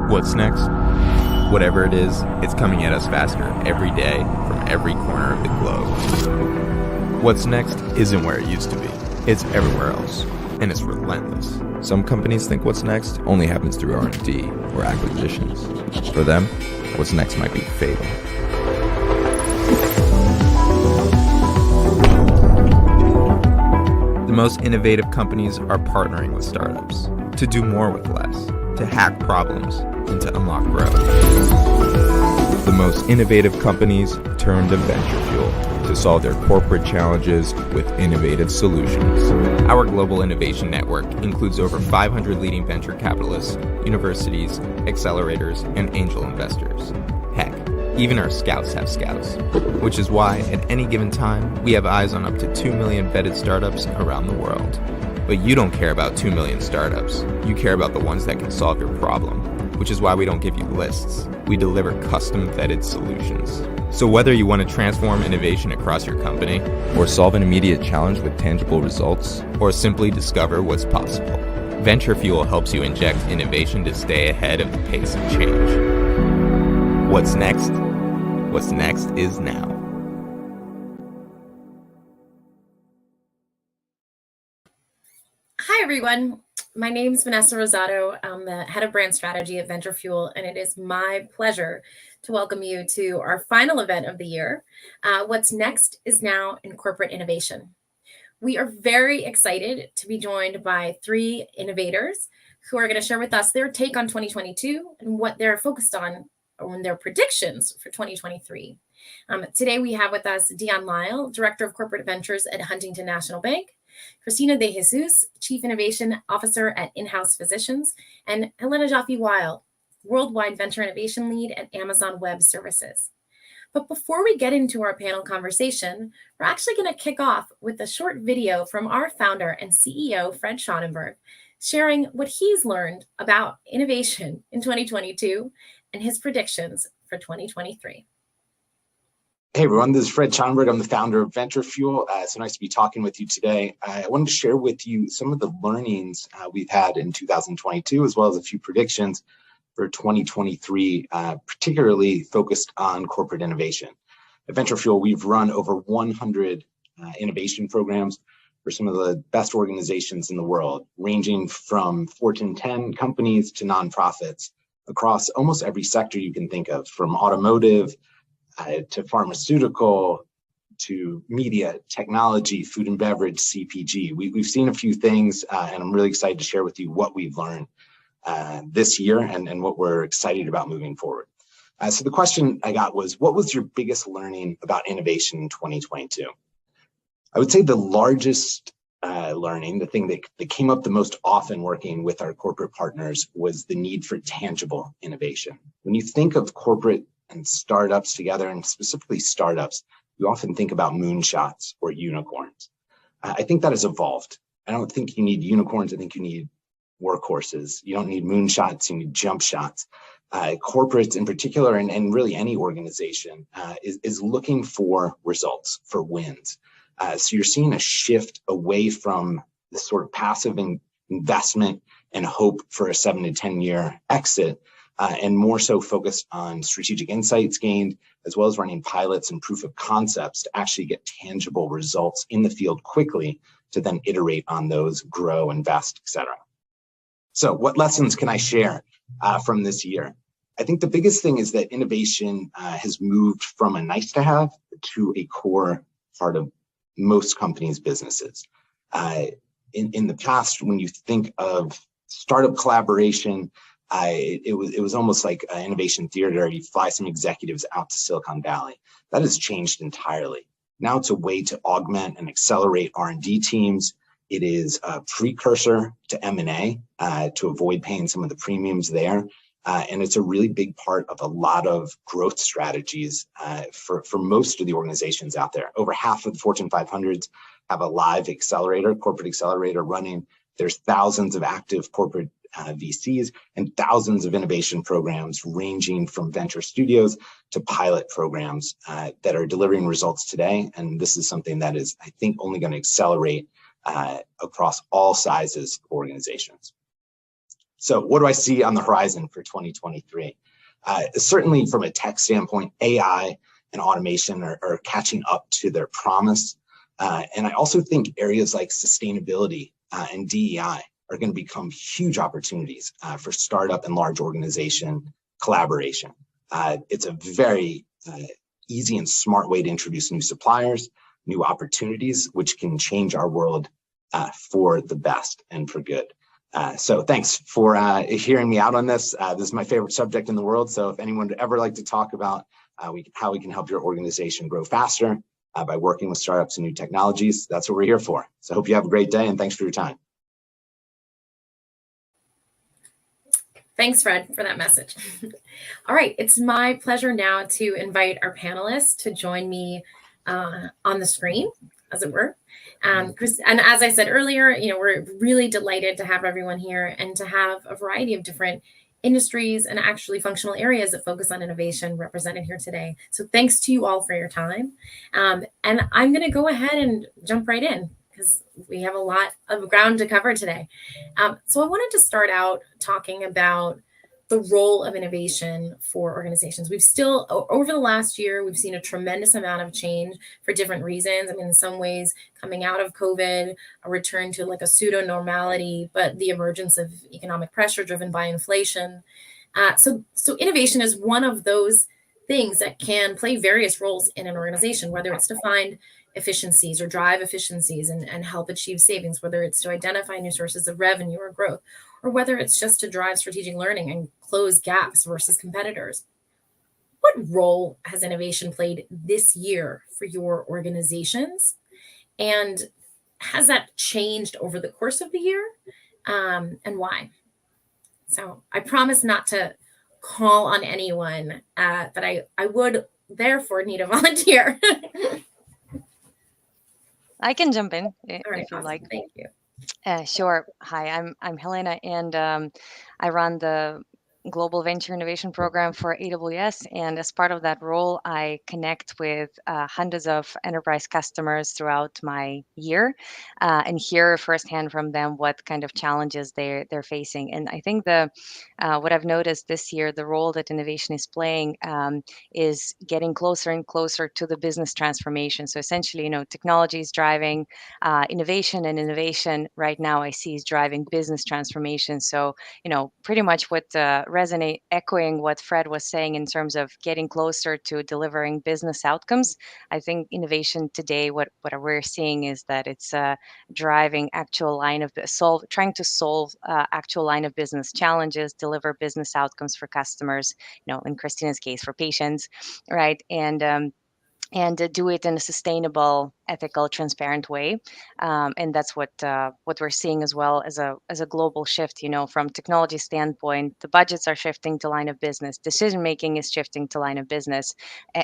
What's next? Whatever it is, it's coming at us faster every day from every corner of the globe. What's next isn't where it used to be. It's everywhere else, and it's relentless. Some companies think what's next only happens through R&D or acquisitions. For them, what's next might be fatal. The most innovative companies are partnering with startups to do more with less, to hack problems, and to unlock growth. The most innovative companies turn to VentureFuel to solve their corporate challenges with innovative solutions. Our global innovation network includes over 500 leading venture capitalists, universities, accelerators, and angel investors. Heck, even our scouts have scouts, which is why at any given time, we have eyes on up to 2 million vetted startups around the world. But you don't care about 2 million startups. You care about the ones that can solve your problem, which is why we don't give you lists. We deliver custom vetted solutions. So whether you want to transform innovation across your company, or solve an immediate challenge with tangible results, or simply discover what's possible, VentureFuel helps you inject innovation to stay ahead of the pace of change. What's next? What's next is now. Hi, everyone. My name is Vanessa Rosado. I'm the head of brand strategy at VentureFuel, and it is my pleasure to welcome you to our final event of the year. What's next is now in corporate innovation. We are very excited to be joined by 3 innovators who are going to share with us their take on 2022 and what they're focused on their predictions for 2023. Today, we have with us Dion Lisle, Director of Corporate Ventures at Huntington National Bank, Cristina De Jesus, Chief Innovation Officer at In-House Physicians, and Helena Jaffe-Weil, Worldwide Venture Innovation Lead at Amazon Web Services. But before we get into our panel conversation, we're actually going to kick off with a short video from our founder and CEO, Fred Schonenberg, sharing what he's learned about innovation in 2022 and his predictions for 2023. Hey everyone, this is Fred Schonenberg. I'm the founder of VentureFuel. It's so nice to be talking with you today. I wanted to share with you some of the learnings we've had in 2022, as well as a few predictions for 2023, particularly focused on corporate innovation. At VentureFuel, we've run over 100 innovation programs for some of the best organizations in the world, ranging from Fortune 10 companies to nonprofits across almost every sector you can think of, from automotive to pharmaceutical, to media, technology, food and beverage, CPG. We've seen a few things, and I'm really excited to share with you what we've learned this year and what we're excited about moving forward. So the question I got was, what was your biggest learning about innovation in 2022? I would say the largest learning, the thing that came up the most often working with our corporate partners, was the need for tangible innovation. When you think of corporate and startups together, and specifically startups, you often think about moonshots or unicorns. I think that has evolved. I don't think you need unicorns. I think you need workhorses. You don't need moonshots, you need jump shots. Corporates in particular, and really any organization, is looking for results, for wins. So you're seeing a shift away from this sort of passive investment and hope for a 7 to 10 year exit, and more so focused on strategic insights gained, as well as running pilots and proof of concepts to actually get tangible results in the field quickly to then iterate on those, grow, invest, etc. So what lessons can I share from this year? I think the biggest thing is that innovation has moved from a nice to have to a core part of most companies' businesses. In the past, when you think of startup collaboration, it was almost like an innovation theater. You fly some executives out to Silicon Valley. That has changed entirely. Now it's a way to augment and accelerate R&D teams. It is a precursor to M&A to avoid paying some of the premiums there. And it's a really big part of a lot of growth strategies for most of the organizations out there. Over half of the Fortune 500s have a live accelerator, corporate accelerator running. There's thousands of active corporate VCs and thousands of innovation programs ranging from venture studios to pilot programs that are delivering results today. And this is something that is, I think, only going to accelerate across all sizes of organizations. So what do I see on the horizon for 2023? Certainly from a tech standpoint, AI and automation are catching up to their promise. And I also think areas like sustainability and DEI are going to become huge opportunities for startup and large organization collaboration. It's a very easy and smart way to introduce new suppliers, new opportunities, which can change our world for the best and for good. So thanks for hearing me out on this. This is my favorite subject in the world. So if anyone would ever like to talk about how we can help your organization grow faster by working with startups and new technologies, that's what we're here for. So I hope you have a great day, and thanks for your time. Thanks, Fred, for that message. All right, it's my pleasure now to invite our panelists to join me on the screen, as it were. Chris, and as I said earlier, we're really delighted to have everyone here and to have a variety of different industries and actually functional areas that focus on innovation represented here today. So thanks to you all for your time. And I'm going to go ahead and jump right in because we have a lot of ground to cover today. So I wanted to start out talking about the role of innovation for organizations. Over the last year, we've seen a tremendous amount of change for different reasons. I mean, in some ways, coming out of COVID, a return to like a pseudo normality, but the emergence of economic pressure driven by inflation. So innovation is one of those things that can play various roles in an organization, whether it's to find efficiencies or drive efficiencies and help achieve savings, whether it's to identify new sources of revenue or growth, or whether it's just to drive strategic learning and close gaps versus competitors. What role has innovation played this year for your organizations? And has that changed over the course of the year? And why? So I promise not to call on anyone, but I would therefore need a volunteer. I can jump in if All right, you awesome. like. Thank you. Sure. Hi, I'm Helena, and I run the Global Venture Innovation Program for AWS. And as part of that role, I connect with hundreds of enterprise customers throughout my year and hear firsthand from them what kind of challenges they're facing. And I think what I've noticed this year, the role that innovation is playing is getting closer and closer to the business transformation. So essentially, technology is driving innovation, and innovation right now I see is driving business transformation. So, pretty much what echoing what Fred was saying in terms of getting closer to delivering business outcomes. I think innovation today, what we're seeing is that it's driving trying to solve actual line of business challenges, deliver business outcomes for customers, in Christina's case, for patients, right? And do it in a sustainable, ethical, transparent way, and that's what we're seeing as well as a global shift. From technology standpoint, the budgets are shifting to line of business, decision making is shifting to line of business,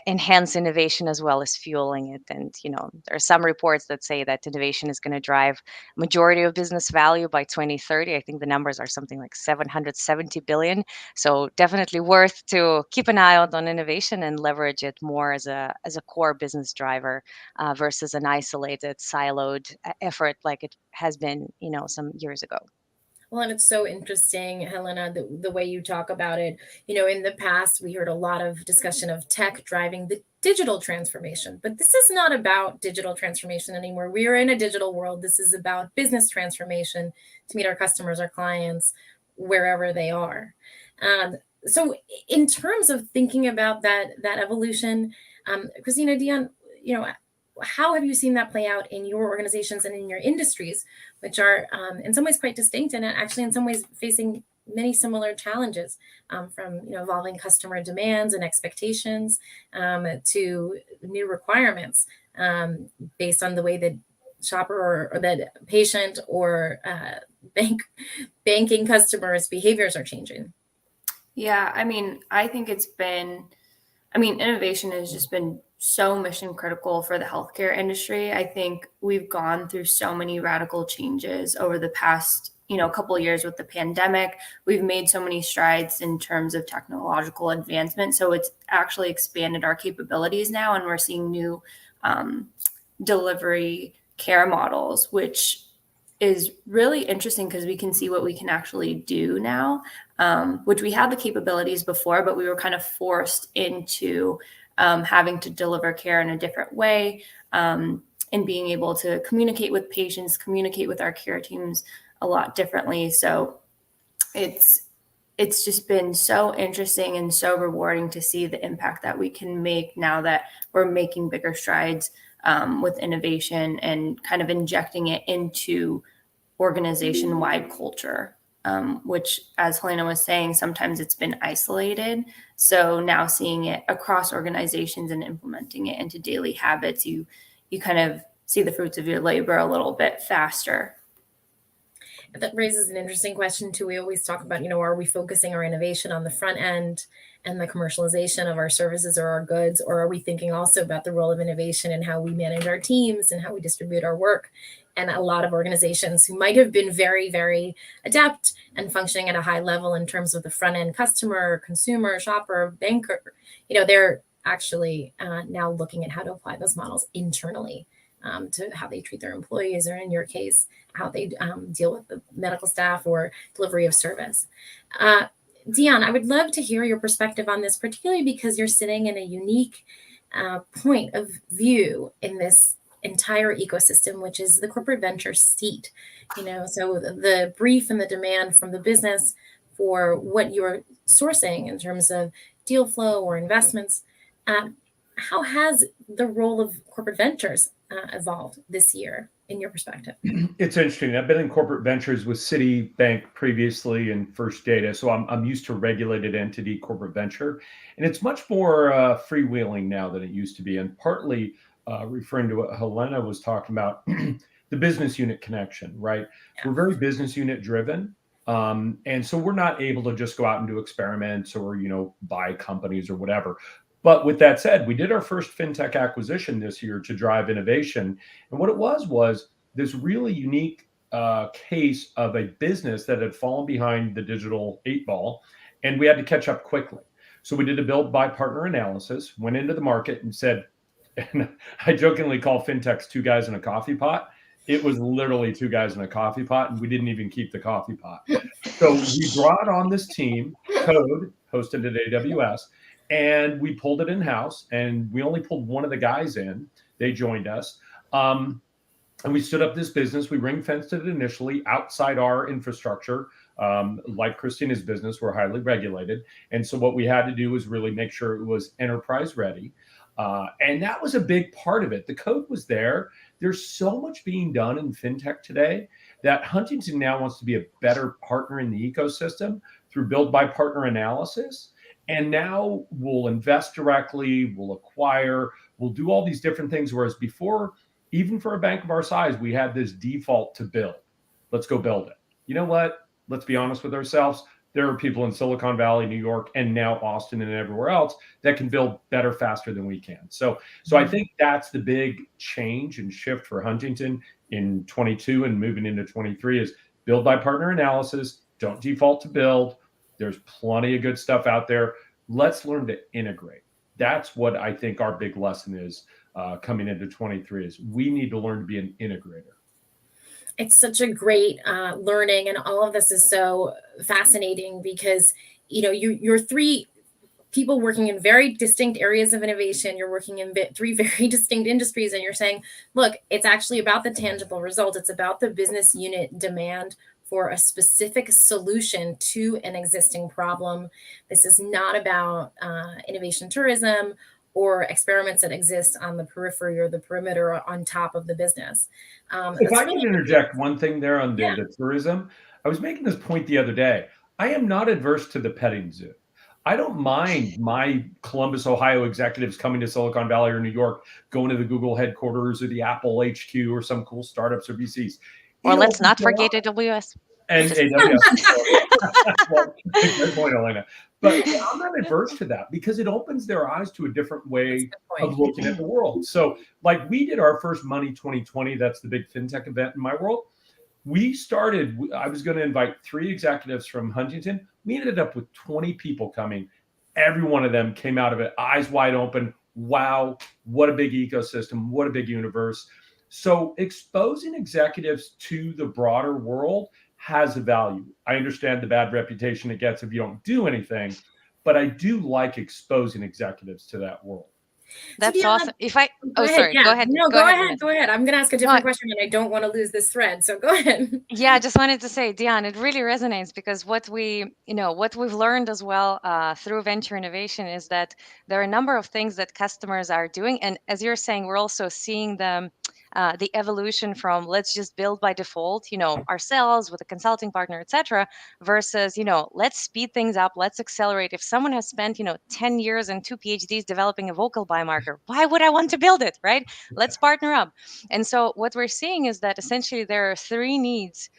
enhance innovation as well as fueling it. And there are some reports that say that innovation is going to drive majority of business value by 2030. I think the numbers are something like 770 billion. So definitely worth to keep an eye out on innovation and leverage it more as a core business driver versus an isolated, siloed effort like it has been, some years ago. Well, and it's so interesting, Helena, the way you talk about it. In the past, we heard a lot of discussion of tech driving the digital transformation, but this is not about digital transformation anymore. We are in a digital world. This is about business transformation to meet our customers, our clients, wherever they are. So in terms of thinking about that evolution, Christina, Dion, how have you seen that play out in your organizations and in your industries, which are in some ways quite distinct and actually in some ways facing many similar challenges, from evolving customer demands and expectations to new requirements based on the way that shopper or that patient or banking customers' behaviors are changing? Yeah, I think innovation has just been so mission critical for the healthcare industry. I think we've gone through so many radical changes over the past, couple of years with the pandemic. We've made so many strides in terms of technological advancement. So it's actually expanded our capabilities now, and we're seeing new delivery care models, which is really interesting because we can see what we can actually do now, which we had the capabilities before, but we were kind of forced into having to deliver care in a different way, and being able to communicate with patients, communicate with our care teams a lot differently. So it's just been so interesting and so rewarding to see the impact that we can make now that we're making bigger strides with innovation and kind of injecting it into organization-wide culture, which, as Helena was saying, sometimes it's been isolated. So now seeing it across organizations and implementing it into daily habits, you kind of see the fruits of your labor a little bit faster. That raises an interesting question too. We always talk about, are we focusing our innovation on the front end and the commercialization of our services or our goods, or are we thinking also about the role of innovation and how we manage our teams and how we distribute our work? And a lot of organizations who might have been very, very adept and functioning at a high level in terms of the front end customer, consumer, shopper, banker, they're actually now looking at how to apply those models internally to how they treat their employees, or in your case, how they deal with the medical staff or delivery of service. Dion, I would love to hear your perspective on this, particularly because you're sitting in a unique point of view in this entire ecosystem, which is the corporate venture seat. So the brief and the demand from the business for what you're sourcing in terms of deal flow or investments. How has the role of corporate ventures evolved this year, in your perspective? It's interesting. I've been in corporate ventures with Citibank previously and First Data, so I'm used to regulated entity corporate venture, and it's much more freewheeling now than it used to be, and partly referring to what Helena was talking about, the business unit connection, right? Yeah. We're very business unit driven. And so we're not able to just go out and do experiments or, buy companies or whatever. But with that said, we did our first fintech acquisition this year to drive innovation. And what it was this really unique case of a business that had fallen behind the digital 8-ball, and we had to catch up quickly. So we did a build buy partner analysis, went into the market and said, and I jokingly call fintechs 2 guys in a coffee pot. It was literally 2 guys in a coffee pot, and we didn't even keep the coffee pot. So we brought on this team, Code, hosted at AWS, and we pulled it in-house, and we only pulled one of the guys in. They joined us. And we stood up this business. We ring-fenced it initially outside our infrastructure. Like Christina's business, we're highly regulated. And so what we had to do was really make sure it was enterprise ready. And that was a big part of it. The code was there. There's so much being done in fintech today that Huntington now wants to be a better partner in the ecosystem through build by partner analysis. And now we'll invest directly, we'll acquire, we'll do all these different things. Whereas before, even for a bank of our size, we had this default to build. Let's go build it. You know what? Let's be honest with ourselves. There are people in Silicon Valley, New York, and now Austin and everywhere else that can build better, faster than we can. So I think that's the big change and shift for Huntington in 22 and moving into 23 is build by partner analysis. Don't default to build. There's plenty of good stuff out there. Let's learn to integrate. That's what I think our big lesson is coming into 23 is we need to learn to be an integrator. It's such a great learning, and all of this is so fascinating because you're 3 people working in very distinct areas of innovation. You're working in 3 very distinct industries, and you're saying, look, it's actually about the tangible result. It's about the business unit demand for a specific solution to an existing problem. This is not about innovation tourism or experiments that exist on the periphery or the perimeter or on top of the business. If I could interject one thing there on the tourism, I was making this point the other day. I am not adverse to the petting zoo. I don't mind my Columbus, Ohio executives coming to Silicon Valley or New York, going to the Google headquarters or the Apple HQ or some cool startups or VCs. Or let's not forget AWS. And AWS. Well, good point, Elena. But I'm not adverse to that because it opens their eyes to a different way of looking at the world. So like we did our first Money 2020, that's the big fintech event in my world. I was going to invite 3 executives from Huntington. We ended up with 20 people coming. Every one of them came out of it, eyes wide open. Wow, what a big ecosystem, what a big universe. So exposing executives to the broader world has a value. I understand the bad reputation it gets if you don't do anything, but I do like exposing executives to that world. That's Dion, awesome. go ahead. Sorry, Yeah. go ahead. No, Go go ahead, ahead. Vanessa. Go ahead. I'm going to ask a different question and I don't want to lose this thread. So go ahead. Yeah, I just wanted to say, Dion, it really resonates because what we've learned as well through venture innovation is that there are a number of things that customers are doing, and as you're saying, we're also seeing the evolution from let's just build by default, ourselves with a consulting partner, etc., versus let's speed things up, let's accelerate. If someone has spent 10 years and 2 PhDs developing a vocal biomarker, why would I want to build it, right? Let's partner up. And so what we're seeing is that essentially there are three needs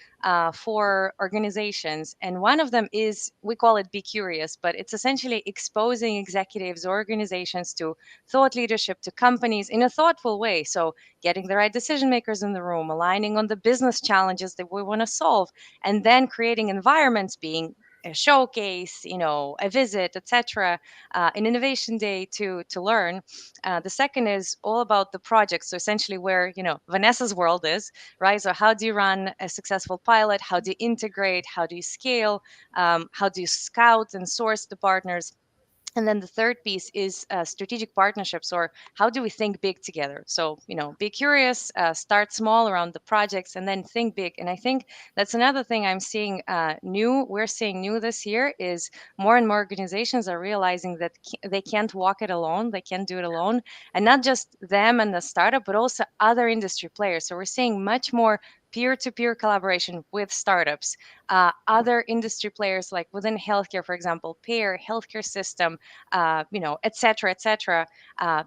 for organizations. And one of them is, we call it be curious, but it's essentially exposing executives or organizations to thought leadership, to companies in a thoughtful way. So getting the right decision makers in the room, aligning on the business challenges that we want to solve, and then creating environments, being a showcase, a visit, etc., an innovation day to learn. The second is all about the project. So essentially where, Vanessa's world is, right? So how do you run a successful pilot? How do you integrate? How do you scale? How do you scout and source the partners? And then the third piece is strategic partnerships, or how do we think big together? So, be curious, start small around the projects, and then think big. And I think that's another thing I'm seeing we're seeing new this year is more and more organizations are realizing that they can't walk it alone. They can't do it alone. And not just them and the startup, but also other industry players. So we're seeing much more peer-to-peer collaboration with startups, other industry players like within healthcare, for example, payer, healthcare system, et cetera,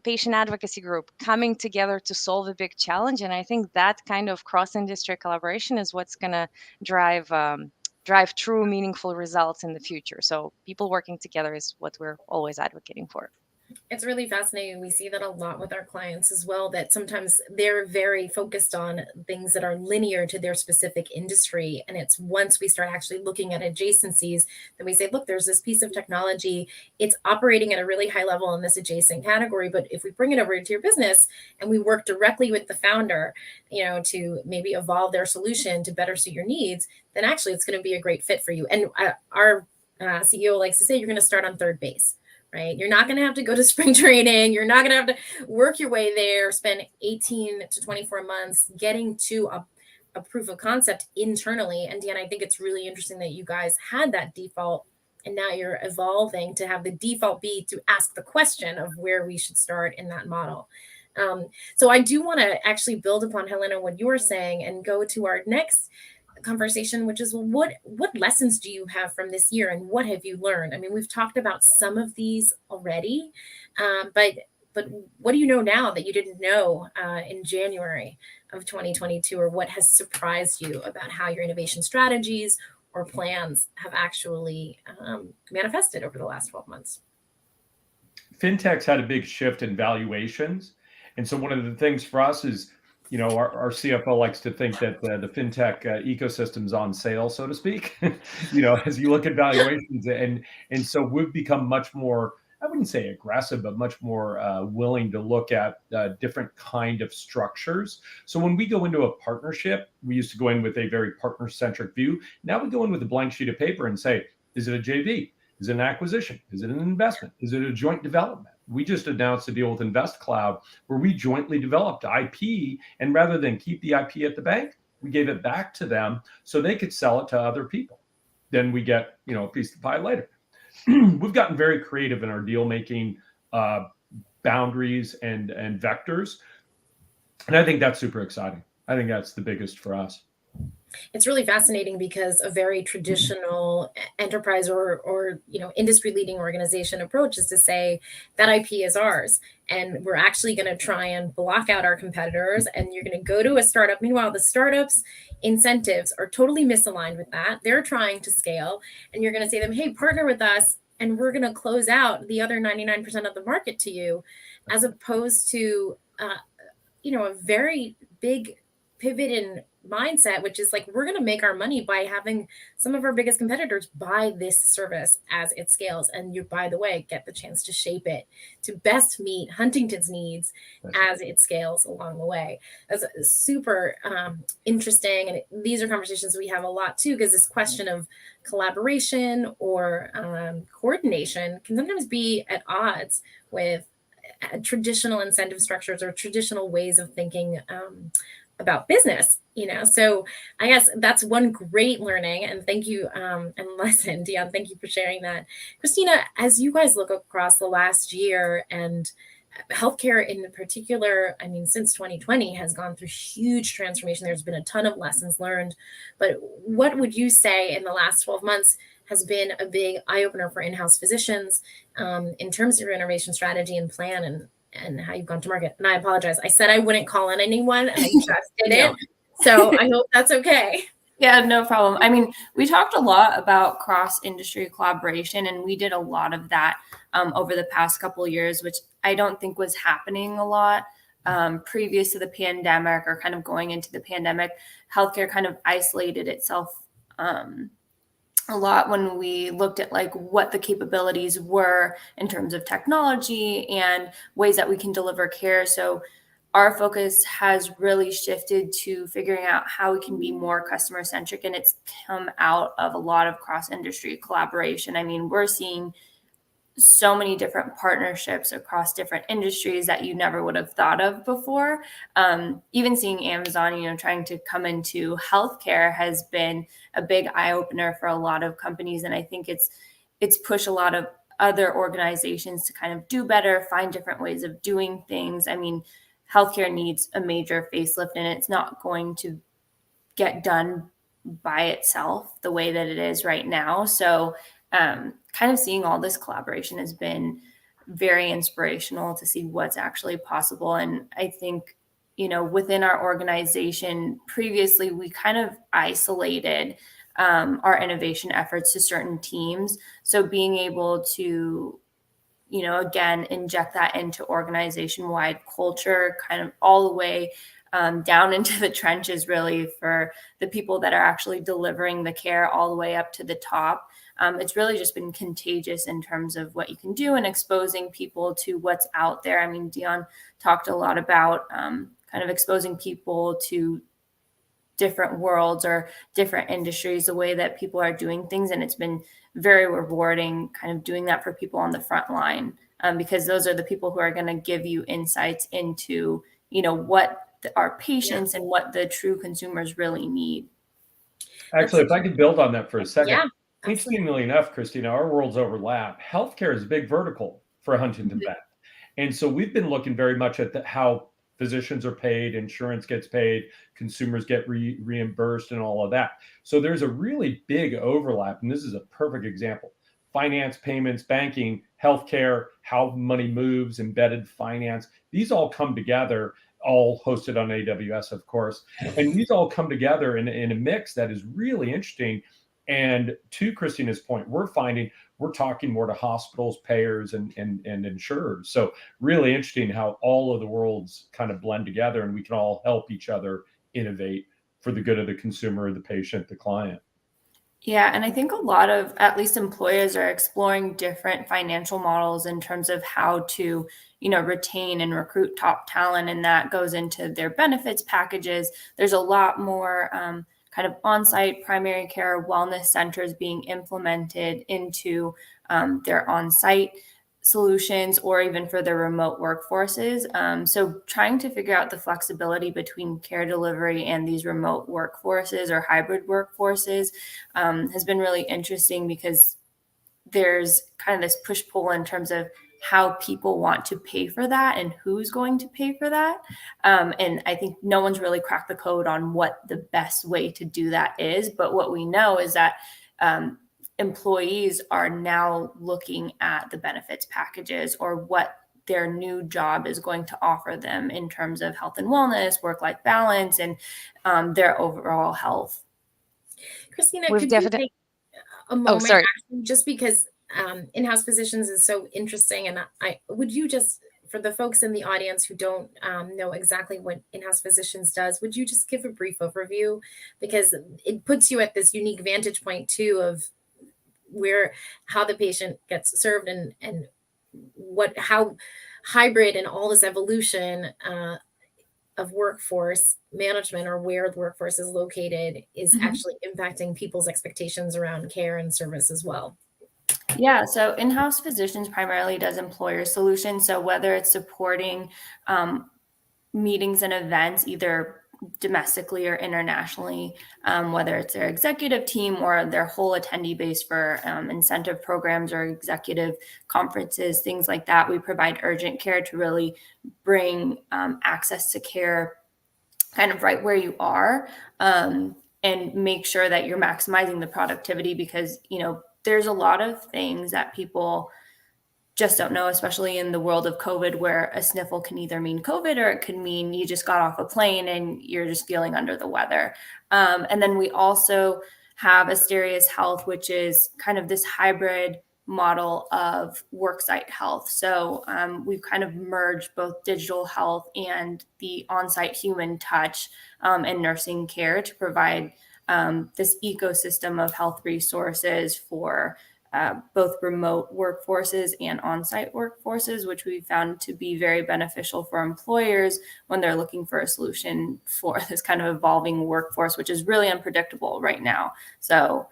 patient advocacy group coming together to solve a big challenge. And I think that kind of cross-industry collaboration is what's going to drive true meaningful results in the future. So people working together is what we're always advocating for. It's really fascinating. We see that a lot with our clients as well, that sometimes they're very focused on things that are linear to their specific industry. And it's once we start actually looking at adjacencies, then we say, look, there's this piece of technology. It's operating at a really high level in this adjacent category. But if we bring it over into your business and we work directly with the founder, to maybe evolve their solution to better suit your needs, then actually it's going to be a great fit for you. And our CEO likes to say, you're going to start on third base. Right? You're not going to have to go to spring training. You're not going to have to work your way there, spend 18 to 24 months getting to a proof of concept internally. And Dion, I think it's really interesting that you guys had that default and now you're evolving to have the default be to ask the question of where we should start in that model. So I do want to actually build upon, Helena, what you were saying and go to our next conversation, which is what lessons do you have from this year and what have you learned? I mean, we've talked about some of these already, but what do you know now that you didn't know in January of 2022, or what has surprised you about how your innovation strategies or plans have actually manifested over the last 12 months? Fintech's had a big shift in valuations. And so one of the things for us is, our CFO likes to think that the fintech ecosystem's on sale, so to speak, as you look at valuations. And so we've become much more, I wouldn't say aggressive, but much more willing to look at different kind of structures. So when we go into a partnership, we used to go in with a very partner-centric view. Now we go in with a blank sheet of paper and say, is it a JV? Is it an acquisition? Is it an investment? Is it a joint development? We just announced a deal with InvestCloud where we jointly developed IP, and rather than keep the IP at the bank, we gave it back to them so they could sell it to other people. Then we get, a piece of the pie later. We've gotten very creative in our deal making boundaries and vectors, and I think that's super exciting. I think that's the biggest for us. It's really fascinating because a very traditional enterprise or industry leading organization approach is to say that IP is ours and we're actually going to try and block out our competitors, and you're going to go to a startup. Meanwhile, the startups incentives are totally misaligned with that. They're trying to scale and you're going to say to them, hey, partner with us and we're going to close out the other 99% of the market to you, as opposed to a very big pivot in mindset, which is like, we're going to make our money by having some of our biggest competitors buy this service as it scales. And you, by the way, get the chance to shape it to best meet Huntington's needs as it scales along the way. That's super interesting. And these are conversations we have a lot too, because this question of collaboration or coordination can sometimes be at odds with traditional incentive structures or traditional ways of thinking about business, So I guess that's one great learning. And thank you, and lesson, Dion, thank you for sharing that. Christina, as you guys look across the last year, and healthcare in particular, I mean, since 2020 has gone through huge transformation. There's been a ton of lessons learned. But what would you say in the last 12 months has been a big eye-opener for in-house physicians in terms of your innovation strategy and plan and how you've gone to market? And I apologize. I said I wouldn't call on anyone, and I just did it. So I hope that's okay. Yeah, no problem. I mean, we talked a lot about cross-industry collaboration, and we did a lot of that over the past couple of years, which I don't think was happening a lot previous to the pandemic or kind of going into the pandemic. Healthcare kind of isolated itself a lot when we looked at like what the capabilities were in terms of technology and ways that we can deliver care. So our focus has really shifted to figuring out how we can be more customer centric, and it's come out of a lot of cross industry collaboration. I mean, we're seeing so many different partnerships across different industries that you never would have thought of before. Even seeing Amazon, trying to come into healthcare has been a big eye opener for a lot of companies. And I think it's pushed a lot of other organizations to kind of do better, find different ways of doing things. I mean, healthcare needs a major facelift, and it's not going to get done by itself the way that it is right now. So kind of seeing all this collaboration has been very inspirational to see what's actually possible. And I think, within our organization, previously, we kind of isolated our innovation efforts to certain teams. So being able to, again, inject that into organization-wide culture, kind of all the way down into the trenches, really, for the people that are actually delivering the care all the way up to the top. It's really just been contagious in terms of what you can do and exposing people to what's out there. I mean, Dion talked a lot about kind of exposing people to different worlds or different industries, the way that people are doing things. And it's been very rewarding kind of doing that for people on the front line, because those are the people who are going to give you insights into, what our patients and what the true consumers really need. Actually, if I could build on that for a second. Yeah. Interestingly enough, Christina, our worlds overlap. Healthcare is a big vertical for Huntington Bank. And so we've been looking very much at how physicians are paid, insurance gets paid, consumers get reimbursed, and all of that. So there's a really big overlap. And this is a perfect example. Finance, payments, banking, healthcare, how money moves, embedded finance. These all come together, all hosted on AWS, of course. And these all come together in a mix that is really interesting. And to Christina's point, we're talking more to hospitals, payers, and insurers. So really interesting how all of the worlds kind of blend together, and we can all help each other innovate for the good of the consumer, the patient, the client. Yeah, and I think a lot of, at least employers, are exploring different financial models in terms of how to, retain and recruit top talent, and that goes into their benefits packages. There's a lot more kind of on-site primary care wellness centers being implemented into their on-site solutions, or even for their remote workforces. So trying to figure out the flexibility between care delivery and these remote workforces or hybrid workforces has been really interesting, because there's kind of this push-pull in terms of how people want to pay for that and who's going to pay for that. And I think no one's really cracked the code on what the best way to do that is. But what we know is that employees are now looking at the benefits packages or what their new job is going to offer them in terms of health and wellness, work-life balance, and their overall health. Christina, could you take a moment, actually, just because in-house physicians is so interesting, and would you just for the folks in the audience who don't know exactly what in-house physicians does, would you just give a brief overview? Because it puts you at this unique vantage point too of how the patient gets served and how hybrid and all this evolution of workforce management, or where the workforce is located, is actually impacting people's expectations around care and service as well. Yeah, so in-house physicians primarily does employer solutions. So whether it's supporting meetings and events, either domestically or internationally, whether it's their executive team or their whole attendee base for incentive programs or executive conferences, things like that, we provide urgent care to really bring access to care kind of right where you are, and make sure that you're maximizing the productivity, because, there's a lot of things that people just don't know, especially in the world of COVID, where a sniffle can either mean COVID or it could mean you just got off a plane and you're just feeling under the weather. And then we also have Asterius Health, which is kind of this hybrid model of worksite health. So we've kind of merged both digital health and the on-site human touch and nursing care to provide this ecosystem of health resources for both remote workforces and on-site workforces, which we found to be very beneficial for employers when they're looking for a solution for this kind of evolving workforce, which is really unpredictable right now. So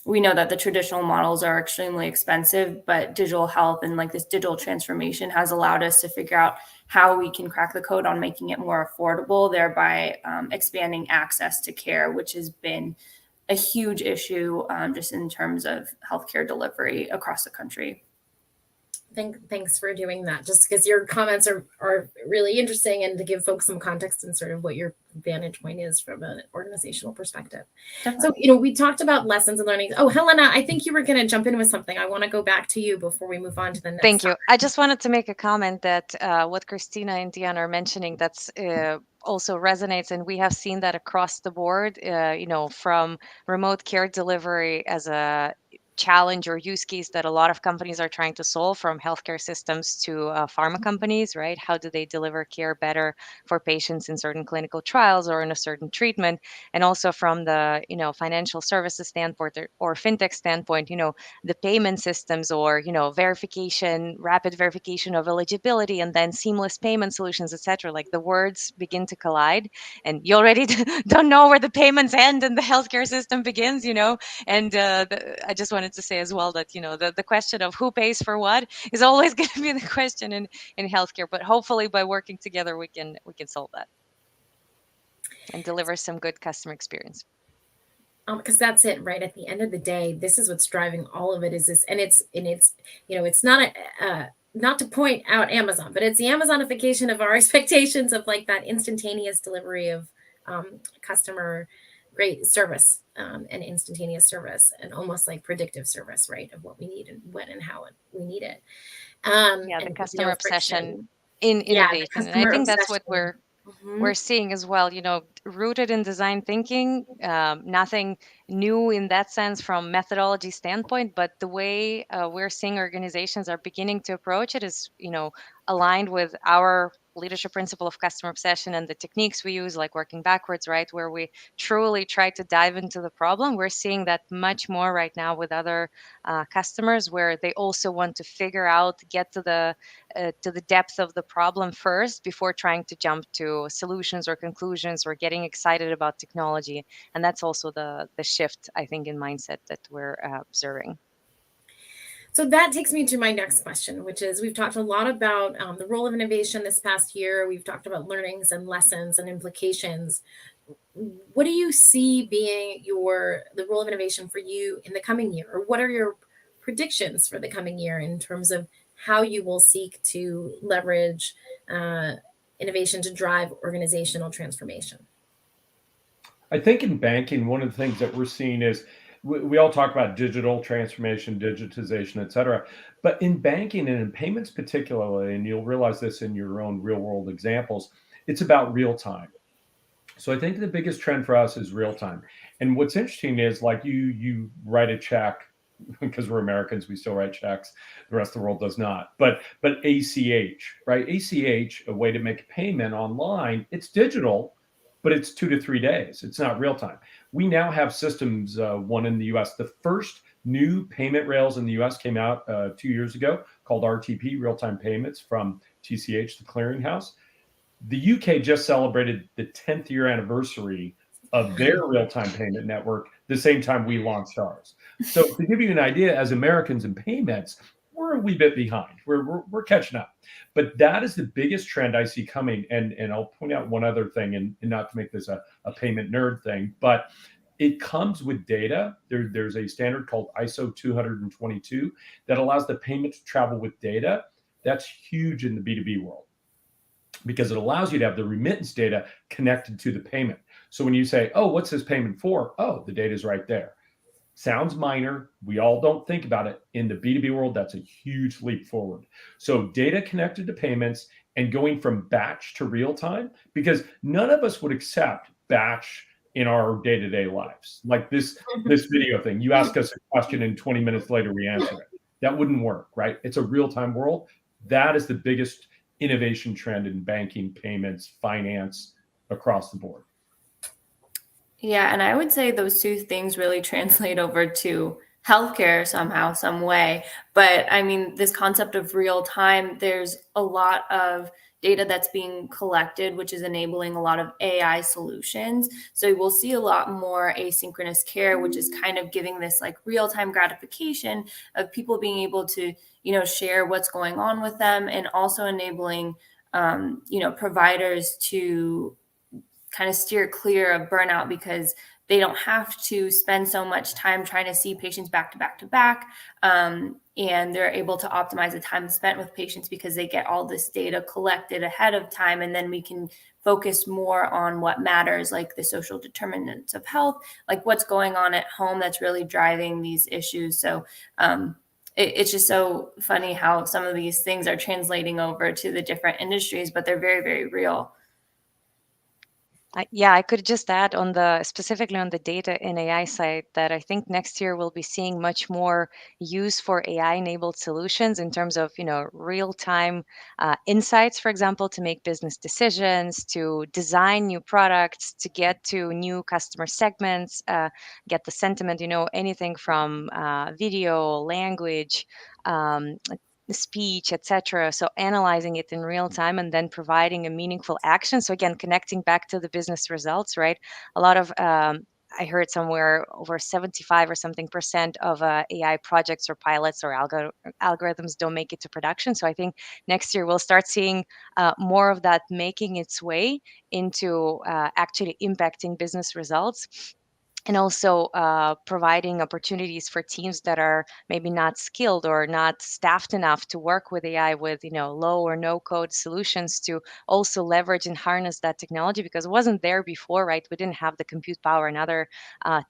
we know that the traditional models are extremely expensive, but digital health and like this digital transformation has allowed us to figure out how we can crack the code on making it more affordable, thereby expanding access to care, which has been a huge issue just in terms of healthcare delivery across the country. Thanks for doing that, just because your comments are really interesting, and to give folks some context and sort of what your vantage point is from an organizational perspective. Definitely. So, we talked about lessons and learnings. Oh, Helena, I think you were going to jump in with something. I want to go back to you before we move on to the next. Thank you. I just wanted to make a comment that what Christina and Dion are mentioning, that's also resonates, and we have seen that across the board, from remote care delivery as a challenge or use case that a lot of companies are trying to solve, from healthcare systems to pharma companies, right? How do they deliver care better for patients in certain clinical trials or in a certain treatment? And also from the, financial services standpoint or fintech standpoint, the payment systems or, rapid verification of eligibility, and then seamless payment solutions, etc. Like the words begin to collide, and you already don't know where the payments end and the healthcare system begins, and I just wanted to say as well that the question of who pays for what is always going to be the question in healthcare, but hopefully by working together we can solve that and deliver some good customer experience. Because that's it, right? At the end of the day, this is what's driving all of it. Is this, and it's it's not not to point out Amazon, but it's the Amazonification of our expectations of like that instantaneous delivery of customer great service and instantaneous service, and almost like predictive service, right, of what we need and when and how we need it. The customer obsession in innovation, and I think that's what we're seeing as well. Rooted in design thinking, nothing new in that sense from methodology standpoint, but the way we're seeing organizations are beginning to approach it is, aligned with our leadership principle of customer obsession and the techniques we use, like working backwards, right, where we truly try to dive into the problem. We're seeing that much more right now with other customers, where they also want to figure out, get to the depth of the problem first before trying to jump to solutions or conclusions or getting excited about technology. And that's also the shift, I think, in mindset that we're observing. So that takes me to my next question, which is, we've talked a lot about the role of innovation this past year. We've talked about learnings and lessons and implications. What do you see being the role of innovation for you in the coming year? Or what are your predictions for the coming year in terms of how you will seek to leverage innovation to drive organizational transformation? I think in banking, one of the things that we're seeing is we all talk about digital transformation, digitization, et cetera. But in banking and in payments particularly, and you'll realize this in your own real world examples, it's about real time. So I think the biggest trend for us is real time. And what's interesting is, like, you write a check because we're Americans, we still write checks. The rest of the world does not. But ACH, right? ACH, a way to make a payment online, it's digital, but it's 2 to 3 days. It's not real time. We now have systems, one in the US. The first new payment rails in the US came out 2 years ago called RTP, real time payments from TCH, the clearinghouse. The UK just celebrated the 10th year anniversary of their real-time payment network the same time we launched ours. So to give you an idea, as Americans in payments, we're a wee bit behind. We're catching up. But that is the biggest trend I see coming. And I'll point out one other thing, and not to make this a payment nerd thing, but it comes with data. There's a standard called ISO 222 that allows the payment to travel with data. That's huge in the B2B world, because it allows you to have the remittance data connected to the payment. So when you say, oh, what's this payment for? Oh, the data is right there. Sounds minor. We all don't think about it. In the B2B world, that's a huge leap forward. So data connected to payments and going from batch to real time, because none of us would accept batch in our day-to-day lives. Like this video thing, you ask us a question and 20 minutes later we answer it. That wouldn't work, right? It's a real-time world. That is the biggest innovation trend in banking, payments, finance across the board. Yeah, and I would say those two things really translate over to healthcare somehow, some way. But I mean, this concept of real time, there's a lot of data that's being collected, which is enabling a lot of AI solutions. So we'll see a lot more asynchronous care, which is kind of giving this like real-time gratification of people being able to, share what's going on with them, and also enabling, providers to kind of steer clear of burnout, because they don't have to spend so much time trying to see patients back to back to back. And they're able to optimize the time spent with patients because they get all this data collected ahead of time. And then we can focus more on what matters, like the social determinants of health, like what's going on at home that's really driving these issues. So it's just so funny how some of these things are translating over to the different industries, but they're very, very real. I could just add specifically on the data and AI side that I think next year we'll be seeing much more use for AI-enabled solutions in terms of, real-time insights, for example, to make business decisions, to design new products, to get to new customer segments, get the sentiment, anything from video, language, speech, etc. So analyzing it in real time and then providing a meaningful action. So again, connecting back to the business results, right? A lot of I heard somewhere over 75 or something percent of AI projects or pilots or algorithms don't make it to production. So I think next year we'll start seeing more of that making its way into actually impacting business results. And also providing opportunities for teams that are maybe not skilled or not staffed enough to work with AI with low or no code solutions to also leverage and harness that technology, because it wasn't there before, right? We didn't have the compute power and other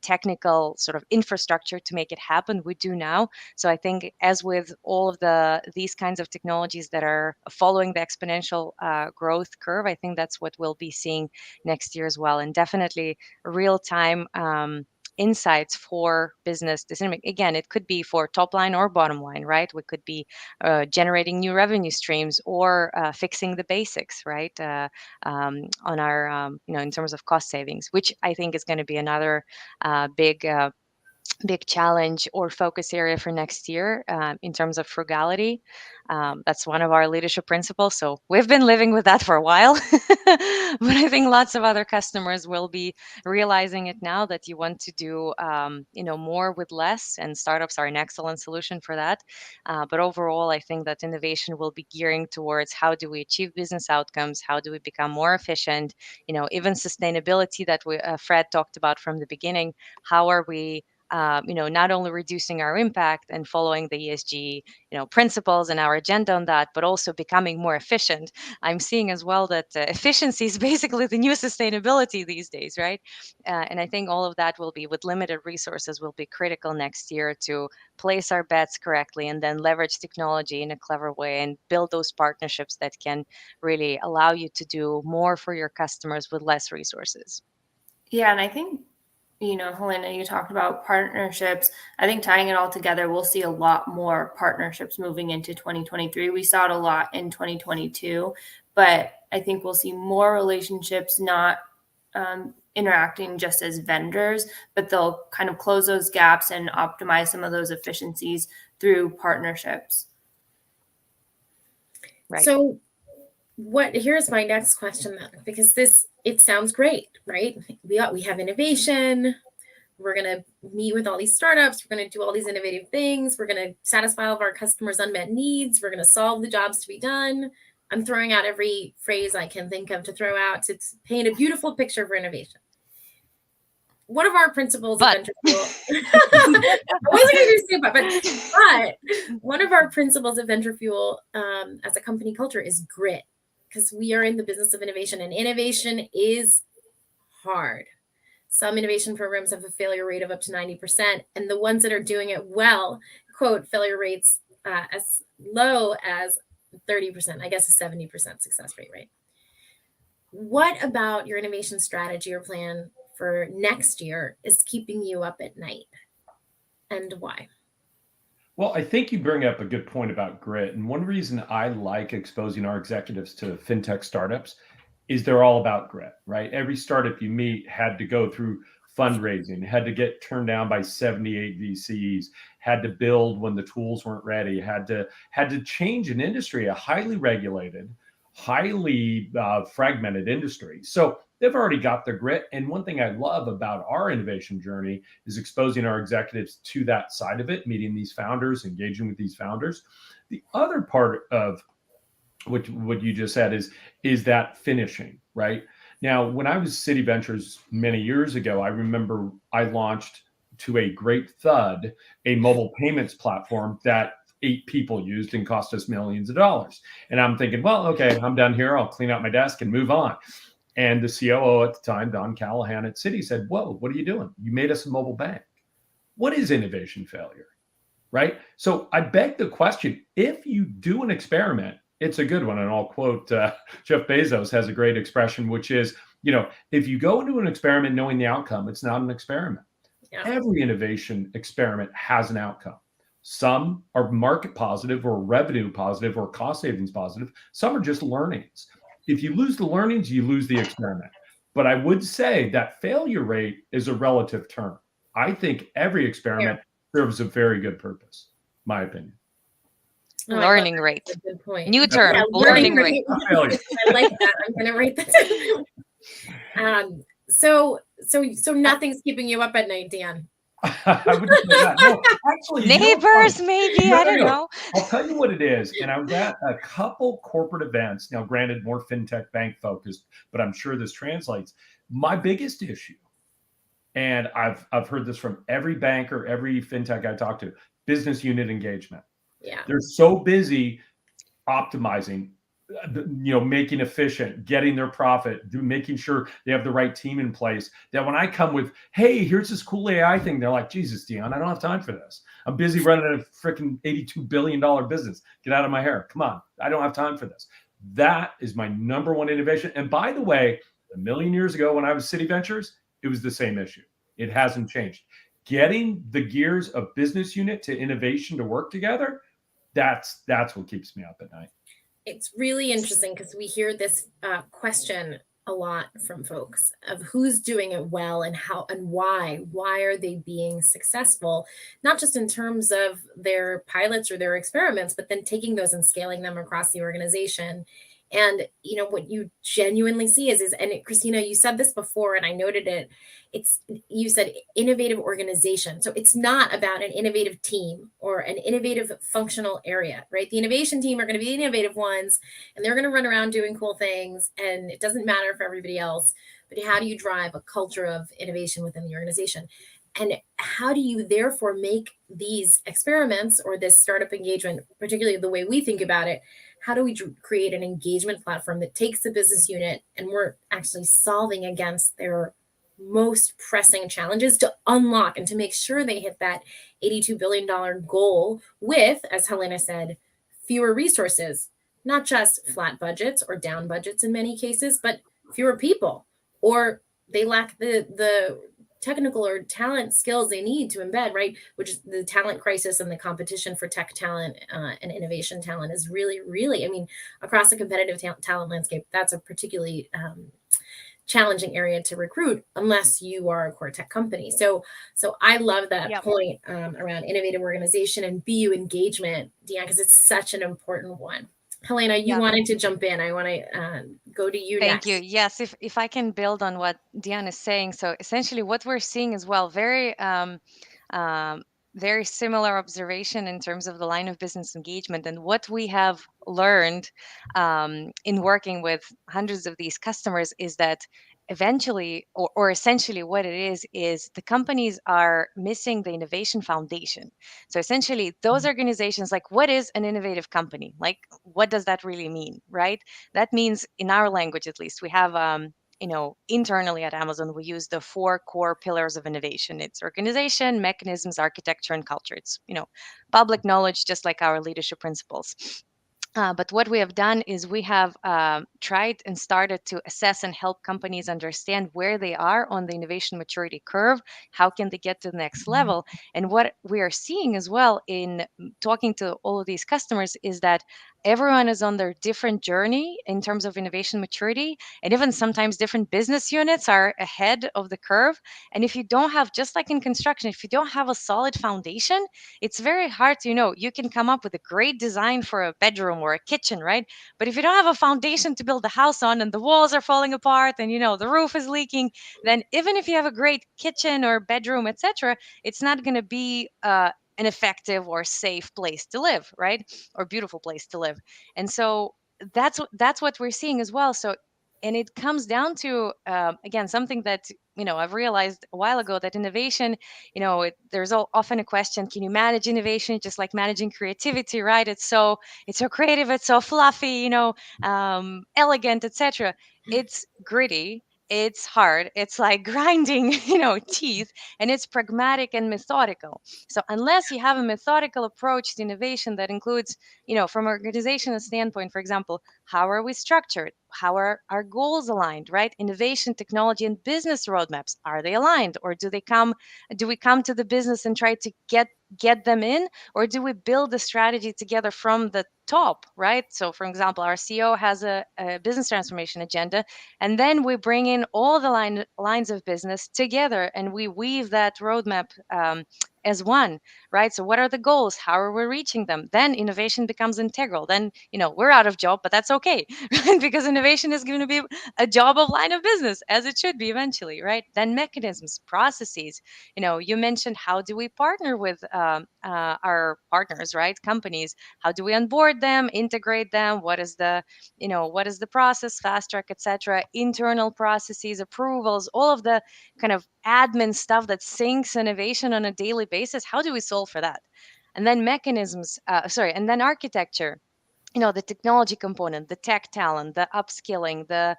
technical sort of infrastructure to make it happen. We do now. So I think as with all of these kinds of technologies that are following the exponential growth curve, I think that's what we'll be seeing next year as well. And definitely real-time insights for business decision. Again, it could be for top line or bottom line, right? We could be generating new revenue streams or fixing the basics, right? On our, in terms of cost savings, which I think is going to be another big challenge or focus area for next year in terms of frugality. That's one of our leadership principles. So we've been living with that for a while, but I think lots of other customers will be realizing it now, that you want to do, more with less, and startups are an excellent solution for that. But overall, I think that innovation will be gearing towards how do we achieve business outcomes? How do we become more efficient? Even sustainability that Fred talked about from the beginning. How are we not only reducing our impact and following the ESG, principles and our agenda on that, but also becoming more efficient. I'm seeing as well that efficiency is basically the new sustainability these days, right? And I think all of that will be, with limited resources, will be critical next year to place our bets correctly and then leverage technology in a clever way and build those partnerships that can really allow you to do more for your customers with less resources. Yeah, and I think Helena, you talked about partnerships. I think tying it all together, we'll see a lot more partnerships moving into 2023. We saw it a lot in 2022, but I think we'll see more relationships not interacting just as vendors, but they'll kind of close those gaps and optimize some of those efficiencies through partnerships. Right. So here's my next question then, because it sounds great, right? We have innovation. We're going to meet with all these startups. We're going to do all these innovative things. We're going to satisfy all of our customers' unmet needs. We're going to solve the jobs to be done. I'm throwing out every phrase I can think of to throw out to paint a beautiful picture for innovation. One of our principles of VentureFuel, I wasn't going to say but one of our principles of VentureFuel as a company culture is grit, because we are in the business of innovation, and innovation is hard. Some innovation programs have a failure rate of up to 90%, and the ones that are doing it well, quote, failure rates as low as 30%, I guess a 70% success rate, right? What about your innovation strategy or plan for next year is keeping you up at night, and why? Well, I think you bring up a good point about grit. And one reason I like exposing our executives to fintech startups is they're all about grit, right? Every startup you meet had to go through fundraising, had to get turned down by 78 VCs, had to build when the tools weren't ready, had to change an industry, a highly regulated, highly fragmented industry. So they've already got the grit. And one thing I love about our innovation journey is exposing our executives to that side of it, meeting these founders, engaging with these founders. The other part of what you just said is that finishing, right? Now, when I was Citi Ventures many years ago, I remember I launched to a great thud a mobile payments platform that 8 people used and cost us millions of dollars. And I'm thinking, well, okay, I'm done here. I'll clean out my desk and move on. And the COO at the time, Don Callahan at Citi, said, whoa, what are you doing? You made us a mobile bank. What is innovation failure, right? So I beg the question, if you do an experiment, it's a good one. And I'll quote Jeff Bezos has a great expression, which is, if you go into an experiment knowing the outcome, it's not an experiment. Yeah. Every innovation experiment has an outcome. Some are market positive or revenue positive or cost savings positive. Some are just learnings. If you lose the learnings, you lose the experiment. But I would say that failure rate is a relative term. I think every experiment serves a very good purpose, my opinion. Learning rate. That's a good point. New term, yeah, learning rate. I like that. I'm going to write that down. So nothing's keeping you up at night, Dion. I wouldn't say that. No, actually, neighbors, maybe. I don't know. I'll tell you what it is. And I was at a couple corporate events. Now, granted, more fintech bank focused, but I'm sure this translates. My biggest issue, and I've heard this from every banker, every fintech I talk to, business unit engagement. Yeah, they're so busy optimizing, making efficient, getting their profit, making sure they have the right team in place, that when I come with, hey, here's this cool AI thing, they're like, Jesus, Dion, I don't have time for this. I'm busy running a freaking $82 billion business. Get out of my hair. Come on. I don't have time for this. That is my number one innovation. And by the way, a million years ago when I was Citi Ventures, it was the same issue. It hasn't changed. Getting the gears of business unit to innovation to work together, that's what keeps me up at night. It's really interesting because we hear this question a lot from folks of who's doing it well and how and why are they being successful, not just in terms of their pilots or their experiments, but then taking those and scaling them across the organization. And what you genuinely see is and Christina, you said this before and I noted it, you said innovative organization. So it's not about an innovative team or an innovative functional area, right? The innovation team are going to be the innovative ones and they're going to run around doing cool things and it doesn't matter for everybody else. But how do you drive a culture of innovation within the organization? And how do you therefore make these experiments or this startup engagement, particularly the way we think about it, how do we create an engagement platform that takes the business unit and we're actually solving against their most pressing challenges to unlock and to make sure they hit that $82 billion goal with, as Helena said, fewer resources, not just flat budgets or down budgets in many cases, but fewer people, or they lack the technical or talent skills they need to embed, right? Which is the talent crisis and the competition for tech talent and innovation talent is really, really, I mean, across the competitive talent landscape, that's a particularly challenging area to recruit unless you are a core tech company. So I love that point around innovative organization and BU engagement, Dion, because it's such an important one. Helena, you wanted to jump in. I want to go to you Thank next. you. Yes, if I can build on what Dion is saying. So essentially what we're seeing as well, very similar observation in terms of the line of business engagement, and what we have learned in working with hundreds of these customers is that eventually, or essentially what it is the companies are missing the innovation foundation. So essentially those organizations, like, what is an innovative company? Like, what does that really mean, right? That means, in our language at least, we have internally at Amazon, we use the 4 core pillars of innovation. It's organization, mechanisms, architecture, and culture. It's, public knowledge, just like our leadership principles. But what we have done is we have tried and started to assess and help companies understand where they are on the innovation maturity curve. How can they get to the next level? And what we are seeing as well in talking to all of these customers is that everyone is on their different journey in terms of innovation maturity. And even sometimes different business units are ahead of the curve. And if you don't have, just like in construction, if you don't have a solid foundation, it's very hard to, you can come up with a great design for a bedroom or a kitchen, right? But if you don't have a foundation to build the house on, and the walls are falling apart, and the roof is leaking, then even if you have a great kitchen or bedroom, etc., it's not going to be an effective or safe place to live, right? Or beautiful place to live. And so that's what we're seeing as well. So, and it comes down to again, something that I've realized a while ago, that innovation, there's often a question: can you manage innovation just like managing creativity, right? It's so creative, it's so fluffy, elegant, etc. It's gritty, it's hard, it's like grinding teeth, and it's pragmatic and methodical. So unless you have a methodical approach to innovation that includes, from an organizational standpoint, for example, how are we structured? How are our goals aligned, right? Innovation, technology, and business roadmaps, are they aligned? Or do we come to the business and try to get them in? Or do we build a strategy together from the top, right? So for example, our CEO has a business transformation agenda, and then we bring in all the lines of business together, and we weave that roadmap as one, right? So what are the goals? How are we reaching them? Then innovation becomes integral. Then, we're out of job, but that's okay, right? Because innovation is going to be a job of line of business, as it should be eventually, right? Then mechanisms, processes. You mentioned, how do we partner with our partners, right? Companies. How do we onboard them, integrate them? What is the process, fast track, etc. Internal processes, approvals, all of the kind of admin stuff that sinks innovation on a daily basis. How do we solve for that? And then mechanisms, and then architecture. The technology component, the tech talent, the upskilling, the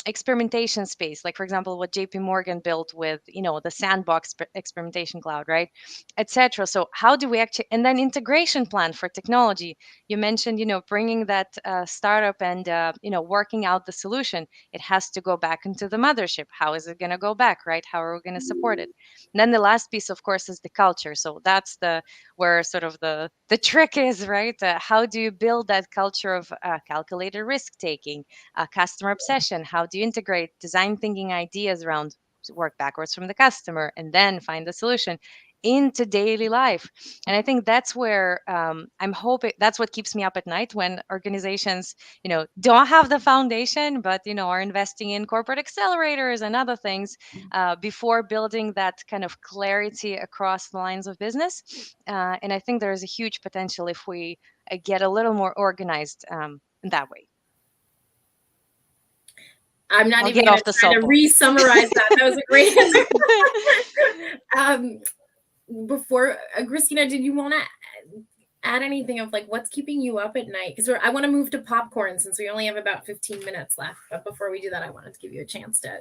experimentation space, like for example what JP Morgan built with the sandbox experimentation cloud, right, etc. So how do we actually, and then integration plan for technology. You mentioned bringing that startup and working out the solution. It has to go back into the mothership. How is it going to go back, right? How are we going to support it? And then the last piece, of course, is the culture. So that's where sort of the trick is, right? How do you build that culture of calculated risk taking, customer obsession? How do you integrate design thinking ideas around work backwards from the customer and then find the solution into daily life? And I think that's where I'm hoping, that's what keeps me up at night, when organizations don't have the foundation, but are investing in corporate accelerators and other things before building that kind of clarity across the lines of business. And I think there is a huge potential if we get a little more organized in that way. I'm not even going to try to re-summarize that. That was a great answer. Before, Christina, did you want to add anything of like what's keeping you up at night? Because I want to move to popcorn since we only have about 15 minutes left. But before we do that, I wanted to give you a chance to.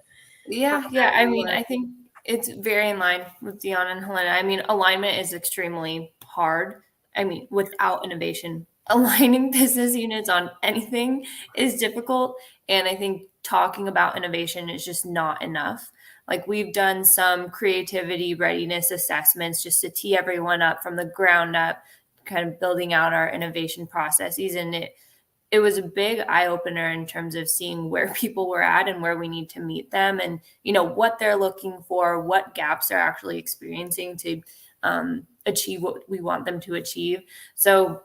Yeah. I mean, I think it's very in line with Dion and Helena. I mean, alignment is extremely hard. I mean, without innovation, aligning business units on anything is difficult. And I think talking about innovation is just not enough. Like we've done some creativity readiness assessments just to tee everyone up from the ground up, kind of building out our innovation processes. And it was a big eye opener in terms of seeing where people were at and where we need to meet them, and what they're looking for, what gaps they're actually experiencing to achieve what we want them to achieve. So,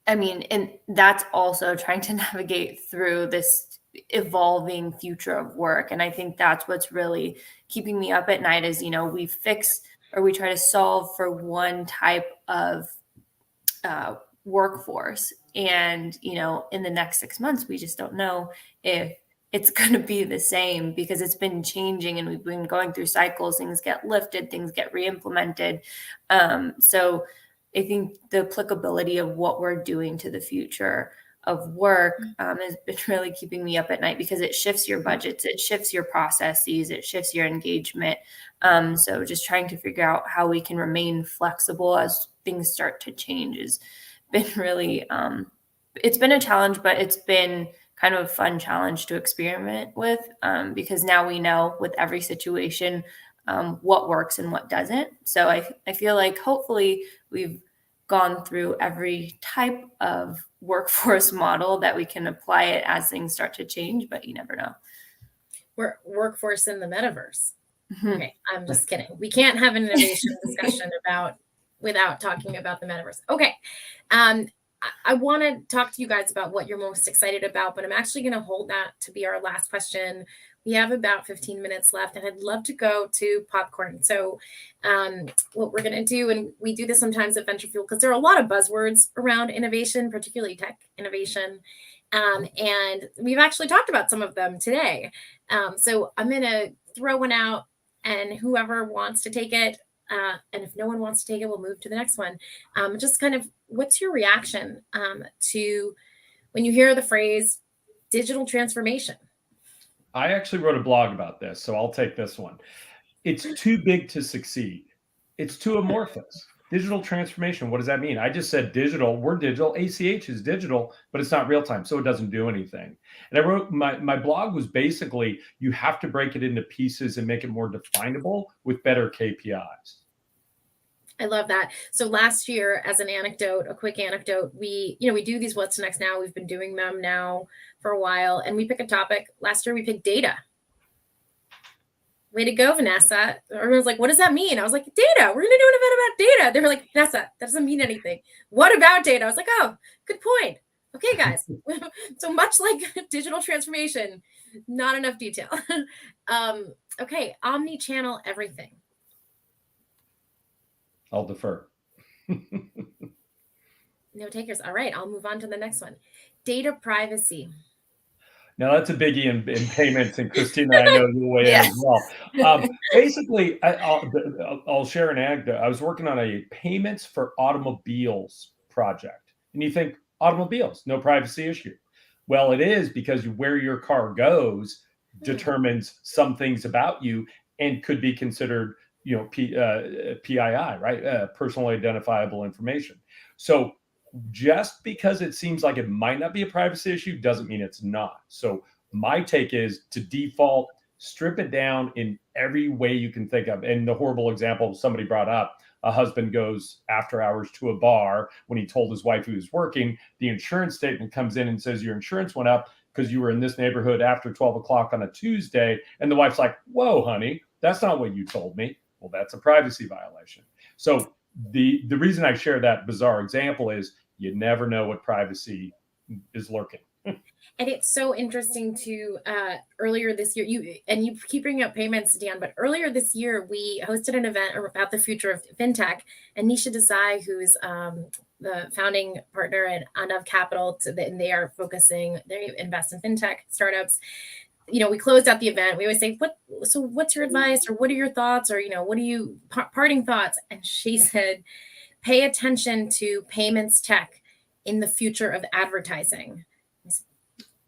I mean, and that's also trying to navigate through this evolving future of work. And I think that's what's really keeping me up at night is, we fix or we try to solve for one type of workforce. And, in the next 6 months, we just don't know if it's going to be the same because it's been changing and we've been going through cycles. Things get lifted, things get re-implemented. So I think the applicability of what we're doing to the future of work has been really keeping me up at night because it shifts your budgets, it shifts your processes, it shifts your engagement. So just trying to figure out how we can remain flexible as things start to change has been really, it's been a challenge, but it's been kind of a fun challenge to experiment with because now we know with every situation what works and what doesn't. So I feel like hopefully we've gone through every type of workforce model that we can apply it as things start to change, but you never know. We're workforce in the metaverse. Okay, I'm just kidding. We can't have an innovation discussion without talking about the metaverse. Okay. I want to talk to you guys about what you're most excited about, but I'm actually going to hold that to be our last question. We have about 15 minutes left, and I'd love to go to popcorn. So what we're going to do, and we do this sometimes at VentureFuel, because there are a lot of buzzwords around innovation, particularly tech innovation. And we've actually talked about some of them today. So I'm going to throw one out, and whoever wants to take it, and if no one wants to take it, we'll move to the next one. Just kind of, what's your reaction to when you hear the phrase digital transformation? I actually wrote a blog about this, so I'll take this one. It's too big to succeed. It's too amorphous. Digital transformation, what does that mean? I just said digital. We're digital. ACH is digital, but it's not real time, so it doesn't do anything. And I wrote, my blog was basically, you have to break it into pieces and make it more definable with better KPIs. I love that. So last year, as an anecdote, a quick anecdote, we do these What's Next Now. We've been doing them now for a while, and we pick a topic. Last year, we picked data. Way to go, Vanessa. Everyone's like, what does that mean? I was like, data. We're going to do an event about data. They were like, Vanessa, that doesn't mean anything. What about data? I was like, oh, good point. Okay, guys. So much like digital transformation, not enough detail. Okay, omni-channel everything. I'll defer. No takers. All right, I'll move on to the next one. Data privacy. Now that's a biggie in payments, and Christina, I know you'll weigh in as well. Basically, I'll share an anecdote. I was working on a payments for automobiles project, and you think automobiles, no privacy issue. Well, it is, because where your car goes determines some things about you and could be considered, PII, right? Personal identifiable information. So just because it seems like it might not be a privacy issue doesn't mean it's not. So my take is to default, strip it down in every way you can think of. And the horrible example somebody brought up, a husband goes after hours to a bar when he told his wife he was working. The insurance statement comes in and says your insurance went up because you were in this neighborhood after 12 o'clock on a Tuesday. And the wife's like, whoa, honey, that's not what you told me. Well, that's a privacy violation. So the reason I share that bizarre example is you never know what privacy is lurking. And it's so interesting to earlier this year, you keep bringing up payments, Dion, but earlier this year, we hosted an event about the future of fintech, and Nisha Desai, who's the founding partner at Anav Capital, and they invest in fintech startups. We closed out the event. We always say, what's your advice, or what are your thoughts, or, what are you parting thoughts? And she said, pay attention to payments tech in the future of advertising.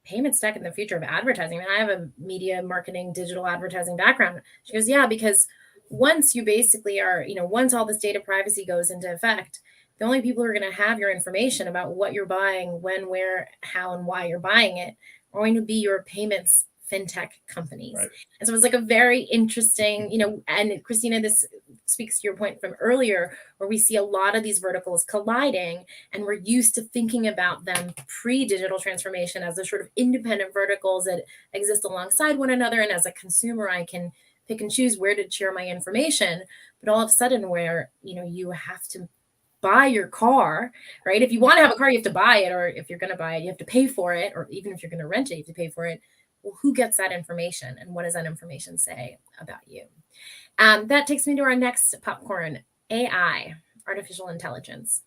Payments tech in the future of advertising. I mean, I have a media marketing, digital advertising background. She goes, yeah, because once you basically are, once all this data privacy goes into effect, the only people who are going to have your information about what you're buying, when, where, how, and why you're buying it are going to be your payments fintech companies. Right. And so it was like a very interesting, and Christina, this speaks to your point from earlier, where we see a lot of these verticals colliding, and we're used to thinking about them pre-digital transformation as a sort of independent verticals that exist alongside one another. And as a consumer, I can pick and choose where to share my information. But all of a sudden, where you have to buy your car, right? If you want to have a car, you have to buy it, or if you're going to buy it, you have to pay for it, or even if you're going to rent it, you have to pay for it. Well, who gets that information, and what does that information say about you? That takes me to our next popcorn: AI, artificial intelligence.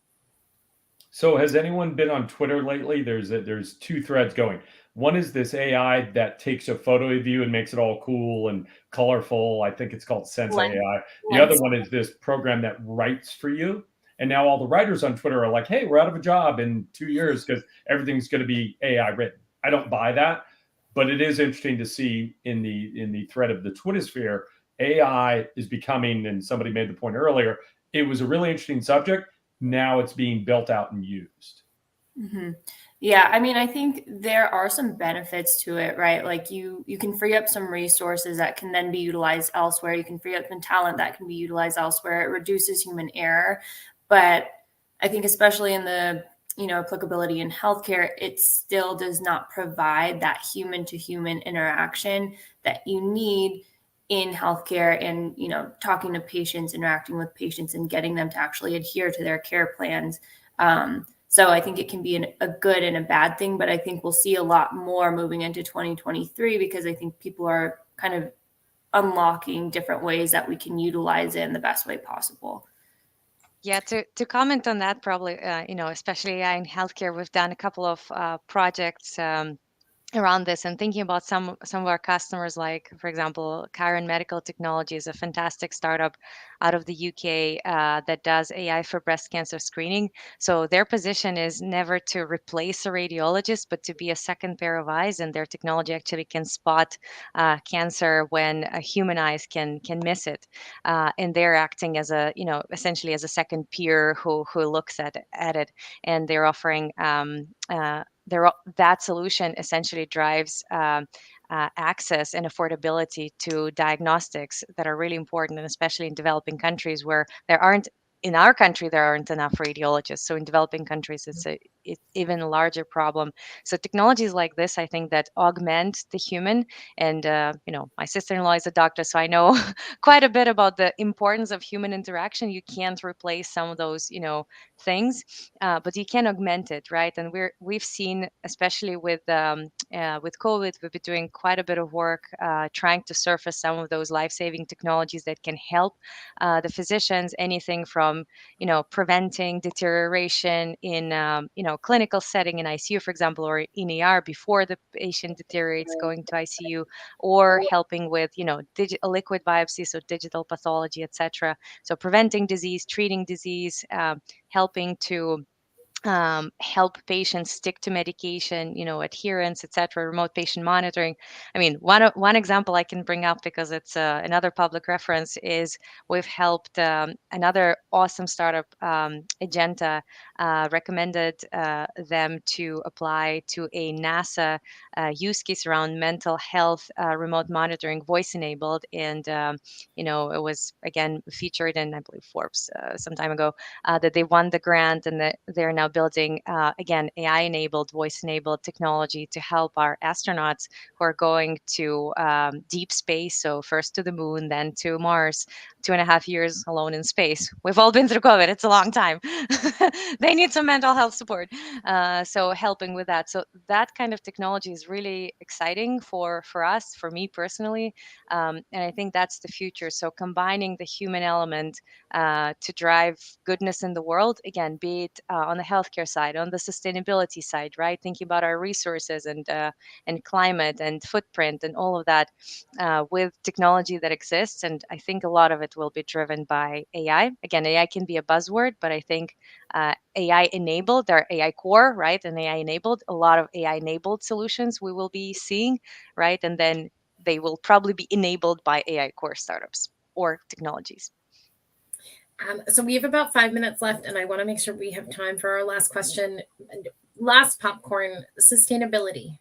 So has anyone been on Twitter lately? There's two threads going. One is this AI that takes a photo of you and makes it all cool and colorful. I think it's called Sense AI. The other one is this program that writes for you. And now all the writers on Twitter are like, hey, we're out of a job in 2 years because everything's going to be AI written. I don't buy that, but it is interesting to see in the thread of the Twitter sphere, AI is becoming, and somebody made the point earlier, it was a really interesting subject. Now it's being built out and used. Mm-hmm. Yeah, I mean, I think there are some benefits to it, right? Like you can free up some resources that can then be utilized elsewhere. You can free up some talent that can be utilized elsewhere. It reduces human error. But I think especially in the, applicability in healthcare, it still does not provide that human to human interaction that you need in healthcare and, talking to patients, interacting with patients and getting them to actually adhere to their care plans. So I think it can be a good and a bad thing, but I think we'll see a lot more moving into 2023 because I think people are kind of unlocking different ways that we can utilize it in the best way possible. Yeah, to comment on that, probably, especially in healthcare, we've done a couple of projects around this and thinking about some of our customers, like, for example, Chiron Medical Technology is a fantastic startup out of the UK that does AI for breast cancer screening. So their position is never to replace a radiologist, but to be a second pair of eyes, and their technology actually can spot cancer when human eyes can miss it. And they're acting as a, essentially as a second peer who looks at it, and they're offering that solution essentially drives access and affordability to diagnostics that are really important, and especially in developing countries where in our country, there aren't enough radiologists. So in developing countries, it's even a larger problem. So technologies like this, I think, that augment the human. And, my sister-in-law is a doctor, so I know quite a bit about the importance of human interaction. You can't replace some of those, things, but you can augment it, right? And we've seen, especially with COVID, we've been doing quite a bit of work trying to surface some of those life-saving technologies that can help the physicians, anything from preventing deterioration in clinical setting in ICU, for example, or in ER before the patient deteriorates going to ICU, or helping with liquid biopsy, so digital pathology, etc. So preventing disease, treating disease, helping to help patients stick to medication, adherence, etc. Remote patient monitoring. I mean, one example I can bring up, because it's another public reference, is we've helped another awesome startup, Agenta, recommended them to apply to a NASA use case around mental health remote monitoring, voice enabled, and it was again featured in, I believe, Forbes some time ago, that they won the grant, and that they're now building, again, AI-enabled, voice-enabled technology to help our astronauts who are going to deep space. So first to the moon, then to Mars, 2.5 years alone in space. We've all been through COVID. It's a long time. They need some mental health support. So helping with that. So that kind of technology is really exciting for us, for me personally. And I think that's the future. So combining the human element to drive goodness in the world, again, be it on the healthcare side, on the sustainability side, right? Thinking about our resources and climate and footprint and all of that with technology that exists. And I think a lot of it will be driven by AI. Again, AI can be a buzzword, but I think AI enabled, there are AI core, right? And AI enabled, a lot of AI enabled solutions we will be seeing, right? And then they will probably be enabled by AI core startups or technologies. So we have about 5 minutes left, and I want to make sure we have time for our last question. Last popcorn: sustainability.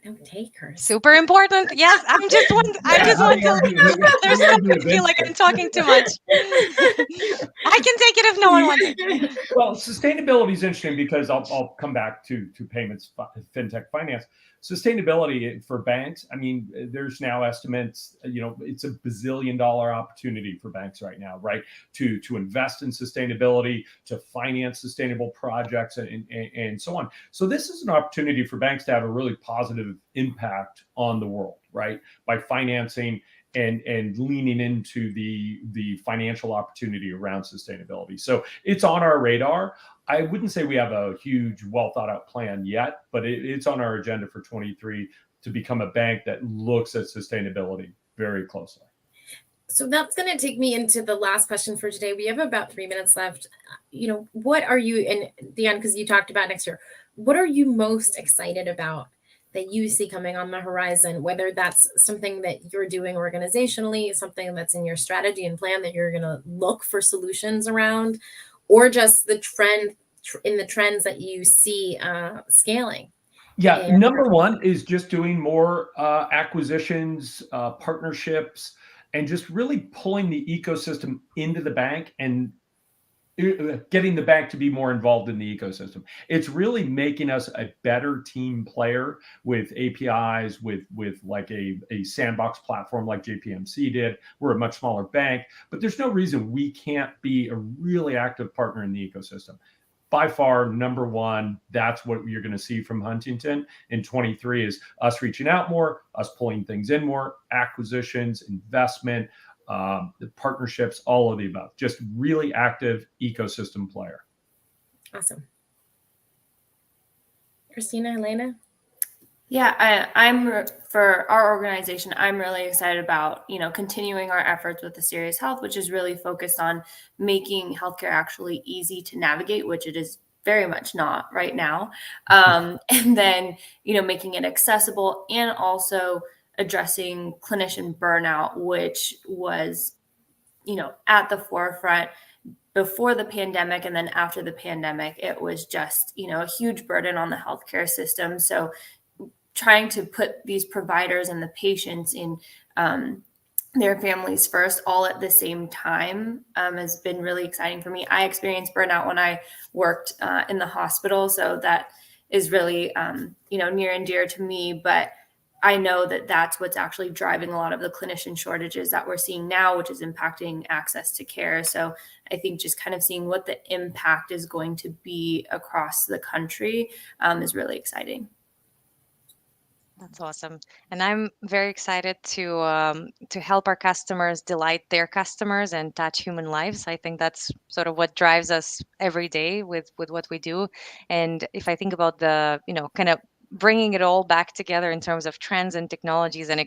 No takers. Super important. Yes, I just want to others don't feel like I'm talking too much. I can take it if no one wants it. Well, sustainability is interesting because I'll come back to payments, fintech, finance. Sustainability for banks. I mean, there's now estimates. It's a $1 bazillion opportunity for banks right now, right? To invest in sustainability, to finance sustainable projects, and so on. So this is an opportunity for banks to have a really positive impact on the world, right? By financing and leaning into the financial opportunity around sustainability. So it's on our radar. I wouldn't say we have a huge, well thought out plan yet, but it's on our agenda for 23 to become a bank that looks at sustainability very closely. So that's going to take me into the last question for today. We have about 3 minutes left. What are you, and Dion, because you talked about next year, what are you most excited about that you see coming on the horizon, whether that's something that you're doing organizationally, something that's in your strategy and plan that you're going to look for solutions around, or just the trends that you see scaling? Yeah, number one is just doing more acquisitions, partnerships, and just really pulling the ecosystem into the bank and getting the bank to be more involved in the ecosystem. It's really making us a better team player with APIs, with like a sandbox platform like JPMC did. We're a much smaller bank, but there's no reason we can't be a really active partner in the ecosystem. By far, number one, that's what you're going to see from Huntington in 23 is us reaching out more, us pulling things in more, acquisitions, investment, the partnerships, all of the above. Just really active ecosystem player. Awesome. Christina, Helena? Yeah, I'm for our organization, I'm really excited about, continuing our efforts with the Serious Health, which is really focused on making healthcare actually easy to navigate, which it is very much not right now. And then, making it accessible and also addressing clinician burnout, which was, at the forefront before the pandemic. And then after the pandemic, it was just, a huge burden on the healthcare system. So trying to put these providers and the patients in their families first, all at the same time, has been really exciting for me. I experienced burnout when I worked in the hospital, so that is really, near and dear to me. But I know that that's what's actually driving a lot of the clinician shortages that we're seeing now, which is impacting access to care. So I think just kind of seeing what the impact is going to be across the country is really exciting. That's awesome. And I'm very excited to help our customers delight their customers and touch human lives. I think that's sort of what drives us every day with what we do. And if I think about the, kind of bringing it all back together in terms of trends and technologies and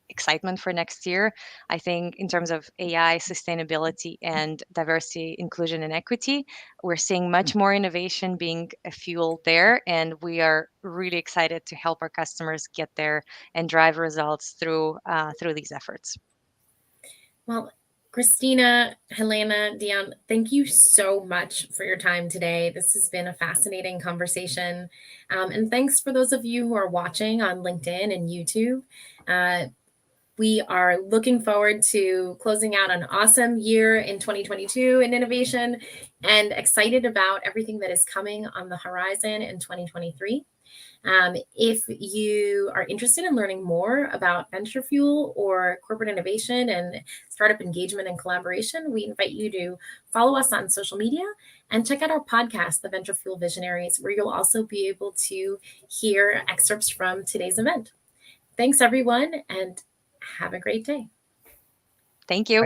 excitement for next year, I think in terms of AI, sustainability, and diversity, inclusion, and equity, we're seeing much more innovation being a fuel there, and we are really excited to help our customers get there and drive results through these efforts. Well, Christina, Helena, Dion, thank you so much for your time today. This has been a fascinating conversation. And thanks for those of you who are watching on LinkedIn and YouTube. We are looking forward to closing out an awesome year in 2022 in innovation and excited about everything that is coming on the horizon in 2023. If you are interested in learning more about VentureFuel or corporate innovation and startup engagement and collaboration, we invite you to follow us on social media and check out our podcast, The VentureFuel Visionaries, where you'll also be able to hear excerpts from today's event. Thanks, everyone, and have a great day. Thank you.